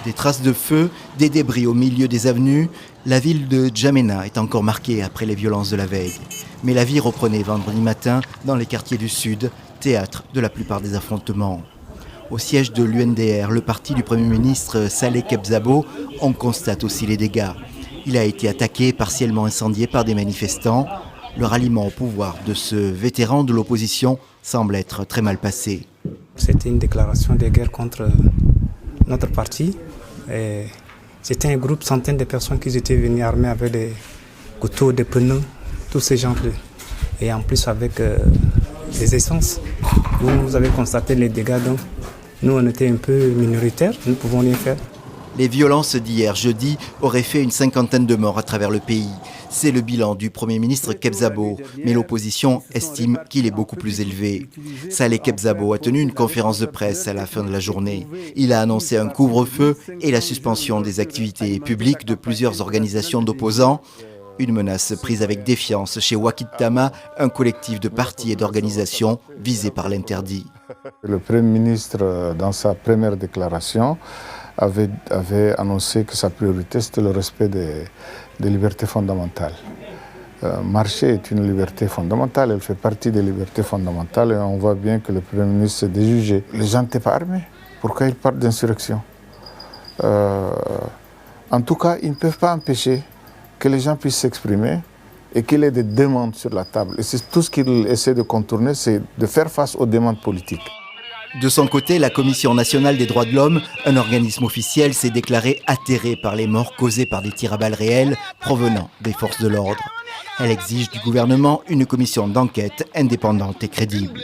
Des traces de feu, des débris au milieu des avenues. La ville de N'Djamena est encore marquée après les violences de la veille. Mais la vie reprenait vendredi matin dans les quartiers du sud, théâtre de la plupart des affrontements. Au siège de l'UNDR, le parti du Premier ministre Saleh Kebzabo, on constate aussi les dégâts. Il a été attaqué, partiellement incendié par des manifestants. Le ralliement au pouvoir de ce vétéran de l'opposition semble être très mal passé. C'était une déclaration de guerre contre notre parti. C'était un groupe, centaines de personnes qui étaient venues armées avec des couteaux, des pneus, tous ces gens-là. Et en plus avec des essences. Vous avez constaté les dégâts, donc nous on était un peu minoritaires, nous ne pouvons rien faire. Les violences d'hier jeudi auraient fait une cinquantaine de morts à travers le pays. C'est le bilan du Premier ministre Kebzabo, mais l'opposition estime qu'il est beaucoup plus élevé. Saleh Kebzabo a tenu une conférence de presse à la fin de la journée. Il a annoncé un couvre-feu et la suspension des activités publiques de plusieurs organisations d'opposants. Une menace prise avec défiance chez Wakil Tama, un collectif de partis et d'organisations visés par l'interdit. Le Premier ministre, dans sa première déclaration, avait annoncé que sa priorité c'était le respect des libertés fondamentales. Marcher est une liberté fondamentale, elle fait partie des libertés fondamentales et on voit bien que le Premier ministre s'est déjugé. Les gens n'étaient pas armés, pourquoi ils parlent d'insurrection? En tout cas, ils ne peuvent pas empêcher que les gens puissent s'exprimer et qu'il y ait des demandes sur la table. Et c'est tout ce qu'il essaie de contourner, c'est de faire face aux demandes politiques. De son côté, la Commission nationale des droits de l'homme, un organisme officiel, s'est déclarée atterrée par les morts causées par des tirs à balles réels provenant des forces de l'ordre. Elle exige du gouvernement une commission d'enquête indépendante et crédible.